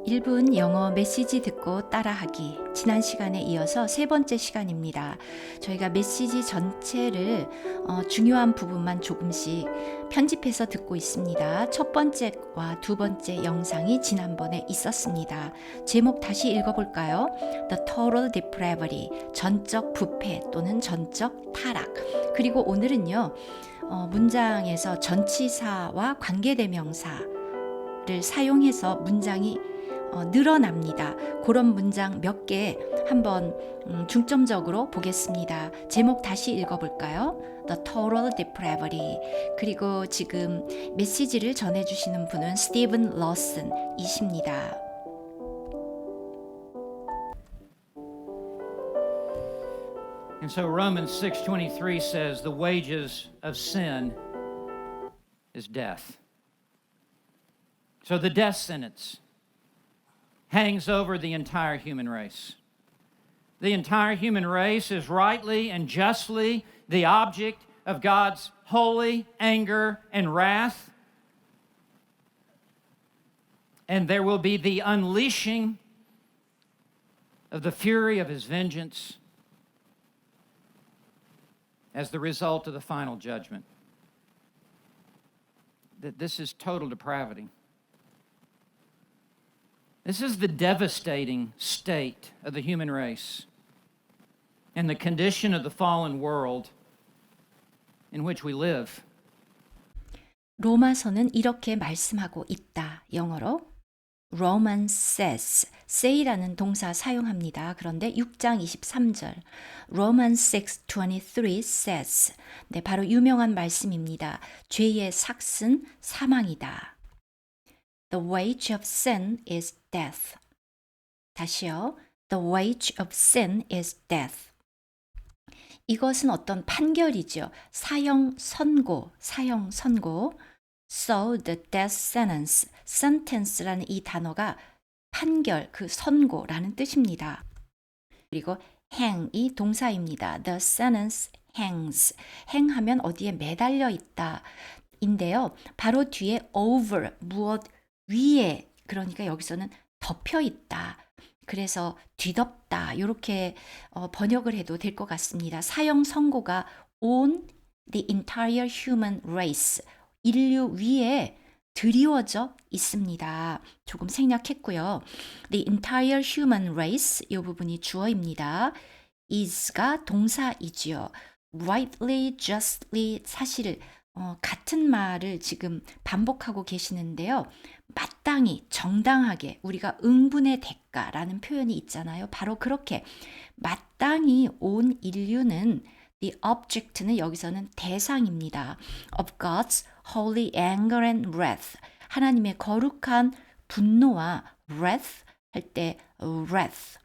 1분 영어 메시지 듣고 따라하기. 지난 시간에 이어서 세 번째 시간입니다. 저희가 메시지 전체를 중요한 부분만 조금씩 편집해서 듣고 있습니다. 첫 번째와 두 번째 영상이 지난번에 있었습니다. 제목 다시 읽어볼까요? The Total Depravity, 전적 부패 또는 전적 타락. 그리고 오늘은요, 문장에서 전치사와 관계대명사를 사용해서 문장이 늘어납니다. 그런 문장 몇 개 한번 중점적으로 보겠습니다. 제목 다시 읽어볼까요? The Total Depravity. 그리고 지금 메시지를 전해주시는 분은 스티븐 러슨이십니다. And so Romans 6:23 says the wages of sin is death. So the death sentence hangs over the entire human race. The entire human race is rightly and justly the object of God's holy anger and wrath. And there will be the unleashing of the fury of his vengeance as the result of the final judgment. That this is total depravity. This is the devastating state of the human race and the condition of the fallen world in which we live. 로마서는 이렇게 말씀하고 있다. 영어로 Romans says, say라는 동사 사용합니다. 그런데 6장 23절 Romans 6:23 says, 네, 바로 유명한 말씀입니다. 죄의 삭은 사망이다. The wage of sin is death. 다시요. The wage of sin is death. 이것은 어떤 판결이죠. 사형 선고. So the death sentence라는 이 단어가 판결, 그 선고라는 뜻입니다. 그리고 hang이 동사입니다. The sentence hangs. 행하면 어디에 매달려 있다. 인데요. 바로 뒤에 over, 무엇 위에, 그러니까 여기서는 덮여 있다. 그래서 뒤덮다. 이렇게 번역을 해도 될 것 같습니다. 사형 선고가 on the entire human race, 인류 위에 드리워져 있습니다. 조금 생략했고요. The entire human race, 이 부분이 주어입니다. is가 동사이지요. rightly, justly, 사실 같은 말을 지금 반복하고 계시는데요. 마땅히, 정당하게, 우리가 응분의 대가라는 표현이 있잖아요. 바로 그렇게 마땅히 온 인류는 the object는 여기서는 대상입니다. of God's holy anger and wrath. 하나님의 거룩한 분노와 wrath 할 때 wrath.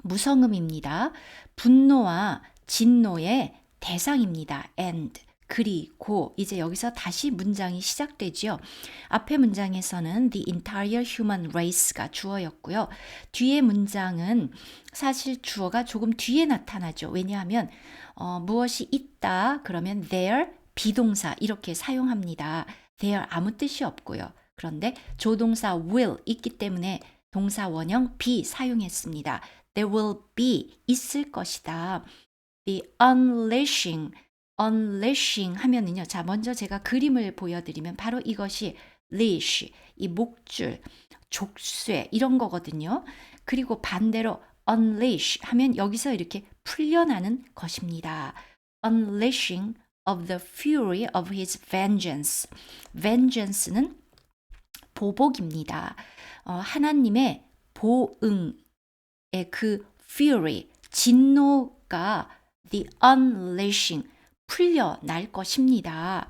무성음입니다. 분노와 진노의 대상입니다. and. 그리고 이제 여기서 다시 문장이 시작되죠. 앞의 문장에서는 the entire human race가 주어였고요. 뒤의 문장은 사실 주어가 조금 뒤에 나타나죠. 왜냐하면 무엇이 있다 그러면 there 비동사 이렇게 사용합니다. there 아무 뜻이 없고요. 그런데 조동사 will 있기 때문에 동사 원형 be 사용했습니다. There will be 있을 것이다. The unleashing 하면은요. 자, 먼저 제가 그림을 보여드리면 바로 이것이 leash, 이 목줄, 족쇄 이런 거거든요. 그리고 반대로 unleash 하면 여기서 이렇게 풀려나는 것입니다. Unleashing of the fury of his vengeance. vengeance는 보복입니다. 하나님의 보응의 그 fury, 진노가 the unleashing, 풀려날 것입니다.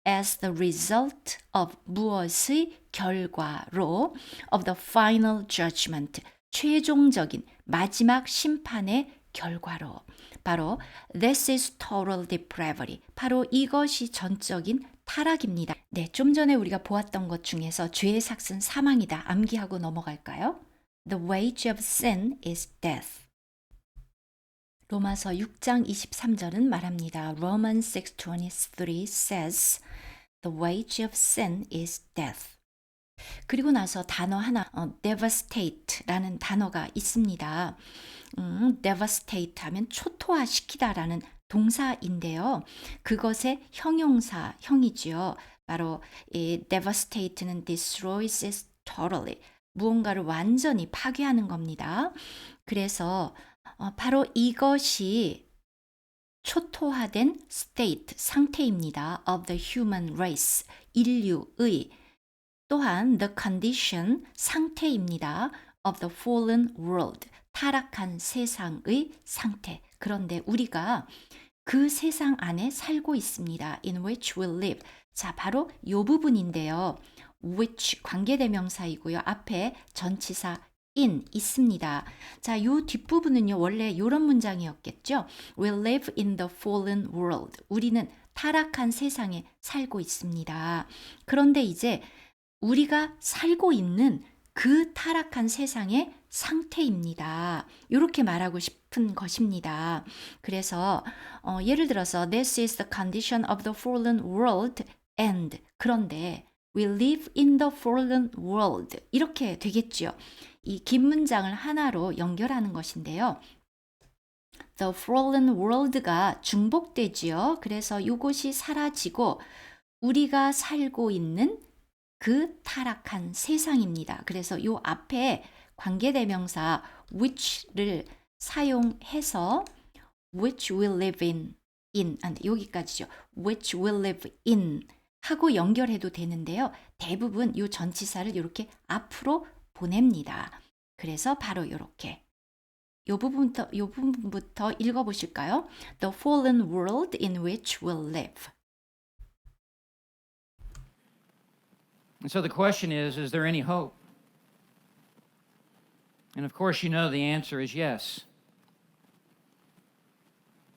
As the result of 무엇의 결과로 of the final judgment, 최종적인 마지막 심판의 결과로 바로 this is total depravity, 바로 이것이 전적인 타락입니다. 네, 좀 전에 우리가 보았던 것 중에서 죄의 삭은 사망이다. 암기하고 넘어갈까요? The wage of sin is death. 로마서 6장 23절은 말합니다. Romans 6:23 says, The wage of sin is death. 그리고 나서 단어 하나, devastate라는 단어가 있습니다. devastate 하면 초토화시키다라는 동사인데요. 그것의 형용사형이지요. 바로 이 devastate는 destroys it totally. 무언가를 완전히 파괴하는 겁니다. 그래서 바로 이것이 초토화된 state, 상태입니다. of the human race, 인류의. 또한 the condition, 상태입니다. of the fallen world, 타락한 세상의 상태. 그런데 우리가 그 세상 안에 살고 있습니다. in which we live. 자, 바로 이 부분인데요. which 관계대명사이고요. 앞에 전치사 in 있습니다. 자, 요 뒷부분은요. 원래 이런 문장이었겠죠. We live in the fallen world. 우리는 타락한 세상에 살고 있습니다. 그런데 이제 우리가 살고 있는 그 타락한 세상의 상태입니다. 이렇게 말하고 싶은 것입니다. 그래서 예를 들어서 This is the condition of the fallen world and 그런데 We live in the fallen world 이렇게 되겠죠. 이 긴 문장을 하나로 연결하는 것인데요. The fallen world가 중복되지요. 그래서 이것이 사라지고 우리가 살고 있는 그 타락한 세상입니다. 그래서 요 앞에 관계대명사 which를 사용해서 which we live in 여기까지죠. which we live in 하고 연결해도 되는데요. 대부분 요 전치사를 이렇게 앞으로 보냅니다. 그래서 바로 이렇게 요 부분부터 읽어보실까요? The fallen world in which we live. And so the question is there any hope? And of course, you know the answer is yes.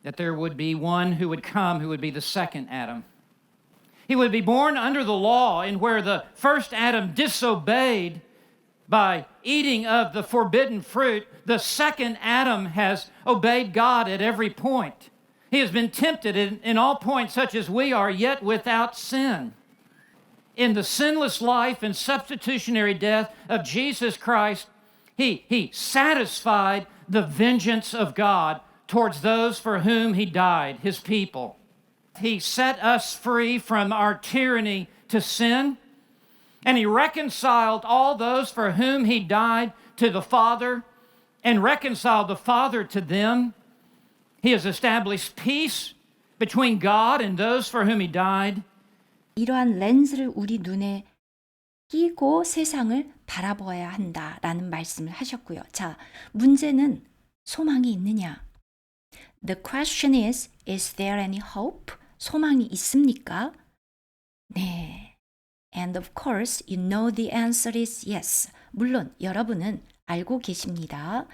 That there would be one who would come who would be the second Adam. He would be born under the law, and where the first Adam disobeyed by eating of the forbidden fruit, the second Adam has obeyed God at every point. He has been tempted in all points such as we are, yet without sin. In the sinless life and substitutionary death of Jesus Christ, he satisfied the vengeance of God towards those for whom he died, his people. He set us free from our tyranny to sin, and he reconciled all those for whom he died to the Father, and reconciled the Father to them. He has established peace between God and those for whom he died. 이러한 렌즈를 우리 눈에 끼고 세상을 바라보아야 한다라는 말씀을 하셨고요. 자, 문제는 소망이 있느냐? The question is there any hope? 소망이 있습니까? 네. And of course, you know the answer is yes. 물론 여러분은 알고 계십니다.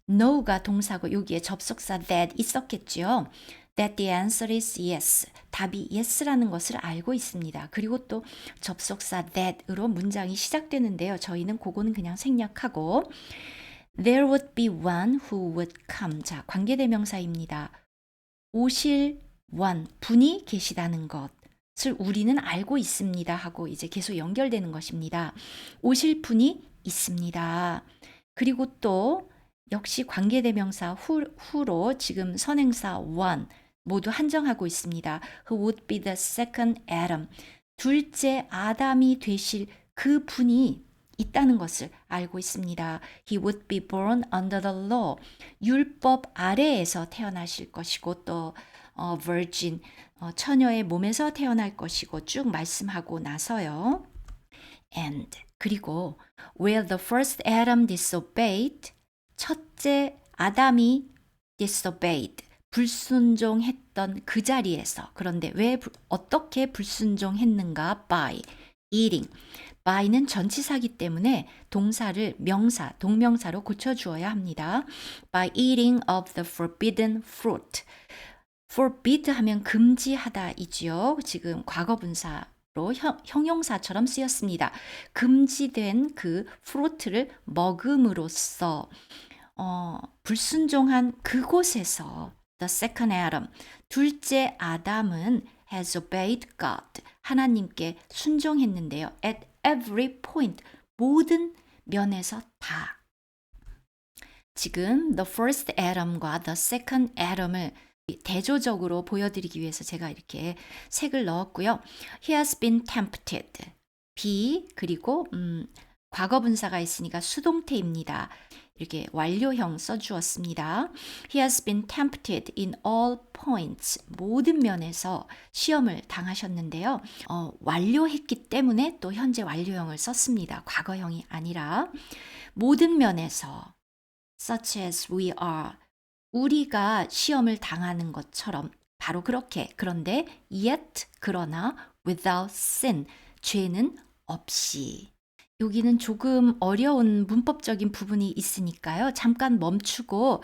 know가 동사고 여기에 접속사 that 있었겠죠. That the answer is yes. 답이 yes라는 것을 알고 있습니다. 그리고 또 접속사 that으로 문장이 시작되는데요. 저희는 그거는 그냥 생략하고 There would be one who would come. 자, 관계대명사입니다. 오실 one, 분이 계시다는 것을 우리는 알고 있습니다 하고 이제 계속 연결되는 것입니다. 오실 분이 있습니다. 그리고 또 역시 관계대명사 후로 지금 선행사 one 모두 한정하고 있습니다. Who would be the second Adam. 둘째 아담이 되실 그 분이 있다는 것을 알고 있습니다. He would be born under the law. 율법 아래에서 태어나실 것이고 또 virgin, 처녀의 몸에서 태어날 것이고 쭉 말씀하고 나서요. And 그리고 where the first Adam disobeyed, 첫째 아담이 disobeyed, 불순종했던 그 자리에서 그런데 왜 어떻게 불순종했는가? By eating. by는 전치사기 때문에 동사를 명사, 동명사로 고쳐주어야 합니다. By eating of the forbidden fruit. forbid 하면 금지하다 이지요. 지금 과거분사로 형용사처럼 쓰였습니다. 금지된 그 fruit를 먹음으로써 불순종한 그곳에서 the second Adam, 둘째 아담은 has obeyed God, 하나님께 순종했는데요. At every point. 모든 면에서 다. 지금 the first Adam과 the second Adam을 대조적으로 보여드리기 위해서 제가 이렇게 색을 넣었고요. He has been tempted. be 그리고 과거 분사가 있으니까 수동태입니다. 이렇게 완료형 써주었습니다. He has been tempted in all points. 모든 면에서 시험을 당하셨는데요. 완료했기 때문에 또 현재 완료형을 썼습니다. 과거형이 아니라 모든 면에서 such as we are. 우리가 시험을 당하는 것처럼 바로 그렇게. 그런데 yet 그러나 without sin. 죄는 없이. 여기는 조금 어려운 문법적인 부분이 있으니까요. 잠깐 멈추고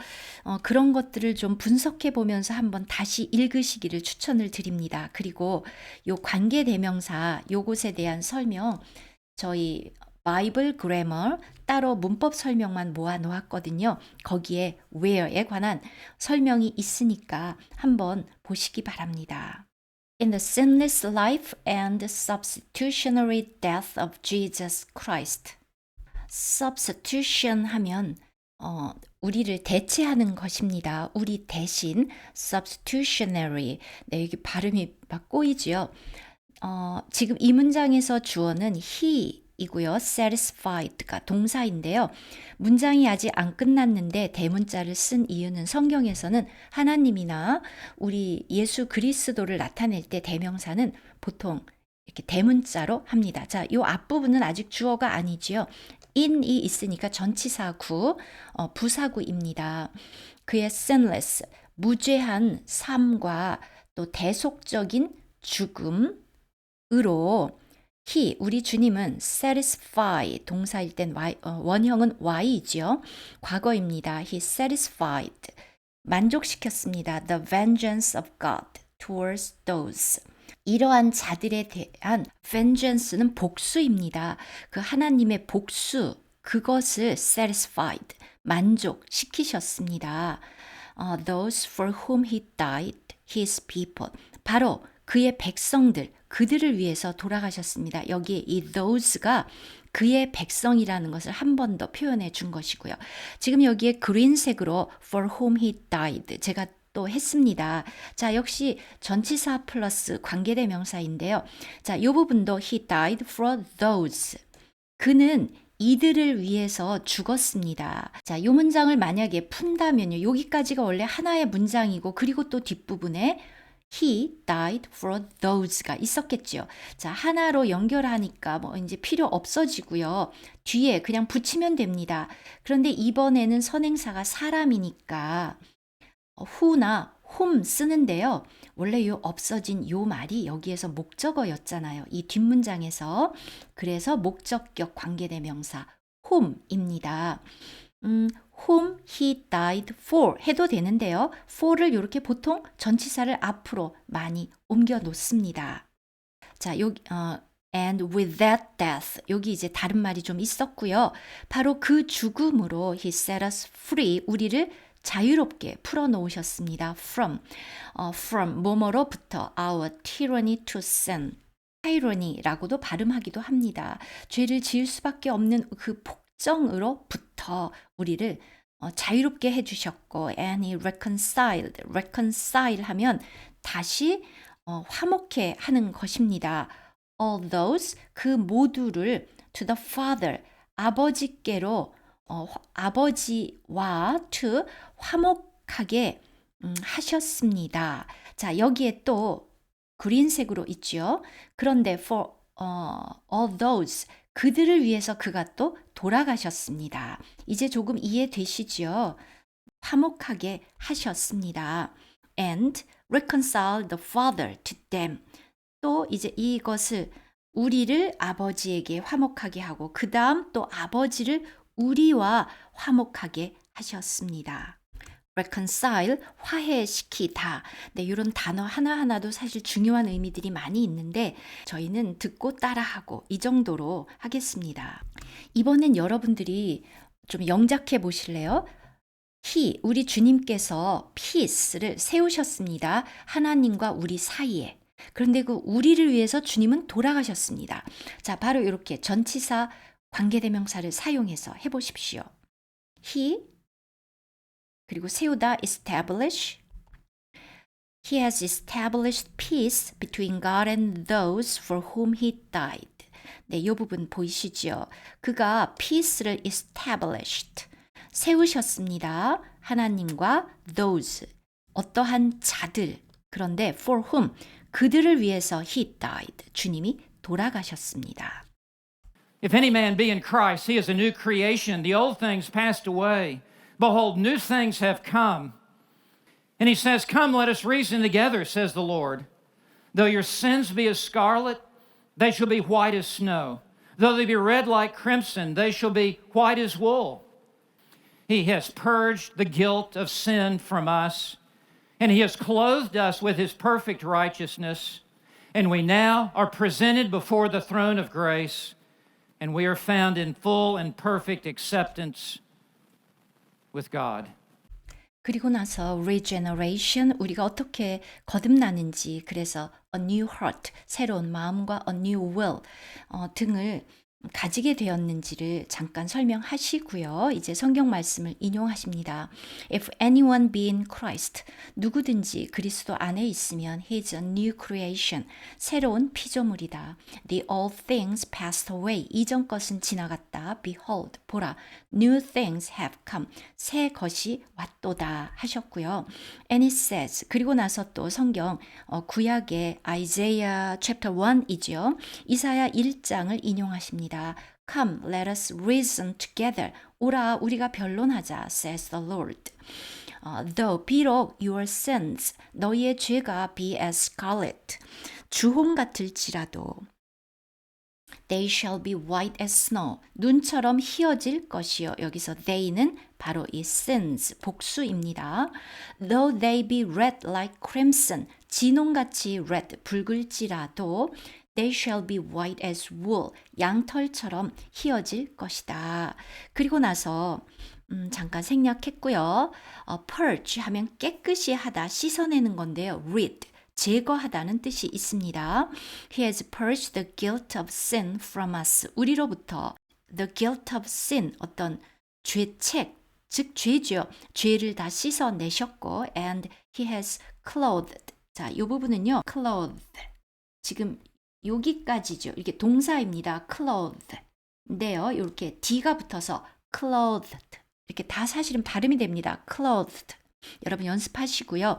그런 것들을 좀 분석해 보면서 한번 다시 읽으시기를 추천을 드립니다. 그리고 요 관계대명사 요것에 대한 설명 저희 바이블 그래머 따로 문법 설명만 모아 놓았거든요. 거기에 where에 관한 설명이 있으니까 한번 보시기 바랍니다. In the sinless life and substitutionary death of Jesus Christ. Substitution 하면 우리를 대체하는 것입니다. 우리 대신 substitutionary. 네, 여기 발음이 막 꼬이지요. 지금 이 문장에서 주어는 he 이고요. satisfied가 동사인데요. 문장이 아직 안 끝났는데 대문자를 쓴 이유는 성경에서는 하나님이나 우리 예수 그리스도를 나타낼 때 대명사는 보통 이렇게 대문자로 합니다. 자, 이 앞부분은 아직 주어가 아니지요. in이 있으니까 전치사구, 부사구입니다. 그의 sinless, 무죄한 삶과 또 대속적인 죽음으로 he, 우리 주님은 satisfy, 동사일 땐 원형은 y이죠. 과거입니다. He satisfied, 만족시켰습니다. The vengeance of God towards those. 이러한 자들에 대한 vengeance는 복수입니다. 그 하나님의 복수, 그것을 satisfied, 만족시키셨습니다. Those for whom he died, his people. 바로 그의 백성들, 그들을 위해서 돌아가셨습니다. 여기에 이 those가 그의 백성이라는 것을 한 번 더 표현해 준 것이고요. 지금 여기에 그린색으로 for whom he died 제가 또 했습니다. 자, 역시 전치사 플러스 관계대명사인데요. 자, 이 부분도 he died for those. 그는 이들을 위해서 죽었습니다. 자, 이 문장을 만약에 푼다면요. 여기까지가 원래 하나의 문장이고 그리고 또 뒷부분에 He died for those가 있었겠죠. 자, 하나로 연결하니까 뭐 이제 필요 없어지고요. 뒤에 그냥 붙이면 됩니다. 그런데 이번에는 선행사가 사람이니까 who나 whom 쓰는데요. 원래 요 없어진 요 말이 여기에서 목적어였잖아요. 이 뒷문장에서. 그래서 목적격 관계대명사 whom입니다. whom he died for 해도 되는데요. for를 이렇게 보통 전치사를 앞으로 많이 옮겨 놓습니다. 자, 여기 and with that death 여기 이제 다른 말이 좀 있었고요. 바로 그 죽음으로 he set us free 우리를 자유롭게 풀어 놓으셨습니다. from 뭐뭐로부터 our tyranny to sin tyranny라고도 발음하기도 합니다. 죄를 지을 수밖에 없는 그 폭정으로부터 우리를 자유롭게 해주셨고 and he reconcile 하면 다시 화목해 하는 것입니다. all those 그 모두를 to the Father 아버지께로 아버지와 to 화목하게 하셨습니다. 자, 여기에 또 그린색으로 있죠. 그런데 for all those 그들을 위해서 그가 또 돌아가셨습니다. 이제 조금 이해되시죠? 화목하게 하셨습니다. And reconcile the Father to them. 또 이제 이것을 우리를 아버지에게 화목하게 하고 그 다음 또 아버지를 우리와 화목하게 하셨습니다. reconcile, 화해시키다. 네, 이런 단어 하나하나도 사실 중요한 의미들이 많이 있는데 저희는 듣고 따라하고 이 정도로 하겠습니다. 이번엔 여러분들이 좀 영작해 보실래요? He, 우리 주님께서 peace를 세우셨습니다. 하나님과 우리 사이에. 그런데 그 우리를 위해서 주님은 돌아가셨습니다. 자, 바로 이렇게 전치사 관계대명사를 사용해서 해보십시오. He, 그리고 세우다 establish. He has established peace between God and those for whom he died. 네, 이 부분 보이시죠? 그가 peace를 established, 세우셨습니다. 하나님과 those, 어떠한 자들. 그런데 for whom, 그들을 위해서 he died, 주님이 돌아가셨습니다. If any man be in Christ, he is a new creation. The old things passed away. Behold, new things have come. And he says, Come, let us reason together, says the Lord. Though your sins be as scarlet, they shall be white as snow. Though they be red like crimson, they shall be white as wool. He has purged the guilt of sin from us, and he has clothed us with his perfect righteousness. And we now are presented before the throne of grace, and we are found in full and perfect acceptance with God. 그리고 나서 regeneration, 우리가 어떻게 거듭나는지, 그래서 a new heart, 새로운 마음과 a new will 등을 가지게 되었는지를 잠깐 설명하시고요. 이제 성경 말씀을 인용하십니다. If anyone be in Christ, 누구든지 그리스도 안에 있으면 he is a new creation, 새로운 피조물이다. The old things passed away, 이전 것은 지나갔다. Behold, 보라, new things have come, 새 것이 왔도다 하셨고요. And it says, 그리고 나서 또 성경 구약의 Isaiah chapter 1이죠. 이사야 1장을 인용하십니다. Come, let us reason together. 오라, 우리가 변론하자, says the Lord. Though 비록 your sins, 너희의 죄가 be as scarlet, 주홍 같을지라도 they shall be white as snow, 눈처럼 희어질 것이요. 여기서 they는 바로 이 sins, 복수입니다. Though they be red like crimson, 진홍같이 red, 붉을지라도 they shall be white as wool, 양털처럼 희어질 것이다. 그리고 나서 잠깐 생략했고요. purge 하면 깨끗이 하다, 씻어내는 건데요. rid, 제거하다는 뜻이 있습니다. He has purged the guilt of sin from us. 우리로부터 the guilt of sin, 어떤 죄책, 즉 죄죠. 죄를 다 씻어내셨고 and he has clothed. 자, 이 부분은요. clothed. 지금 여기까지죠. 이게 동사입니다. clothed. 인데요. 이렇게 D가 붙어서 clothed. 이렇게 다 사실은 발음이 됩니다. clothed. 여러분 연습하시고요.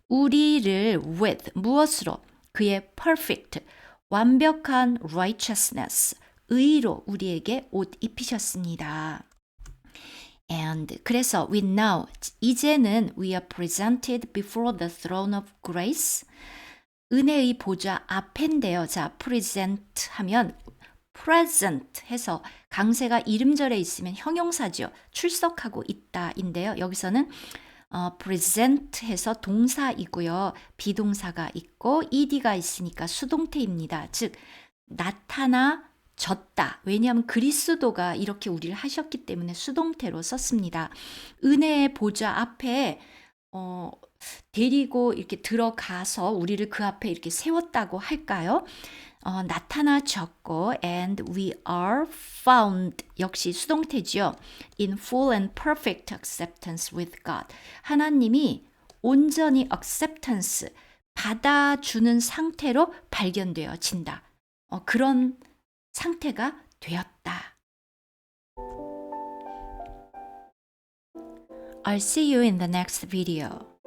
우리를 with, 무엇으로? 그의 perfect, 완벽한 righteousness, 의로 우리에게 옷 입히셨습니다. And 그래서 we now, 이제는 we are presented before the throne of grace. 은혜의 보좌 앞인데요. 자, present 하면 present 해서 강세가 이름절에 있으면 형용사죠. 출석하고 있다인데요. 여기서는 present 해서 동사이고요. 비동사가 있고 ed가 있으니까 수동태입니다. 즉 나타나졌다. 왜냐하면 그리스도가 이렇게 우리를 하셨기 때문에 수동태로 썼습니다. 은혜의 보좌 앞에 데리고 이렇게 들어가서 우리를 그 앞에 이렇게 세웠다고 할까요? 나타나졌고 and we are found 역시 수동태죠. in full and perfect acceptance with God. 하나님이 온전히 acceptance, 받아주는 상태로 발견되어진다. 그런 상태가 되었다. I'll see you in the next video.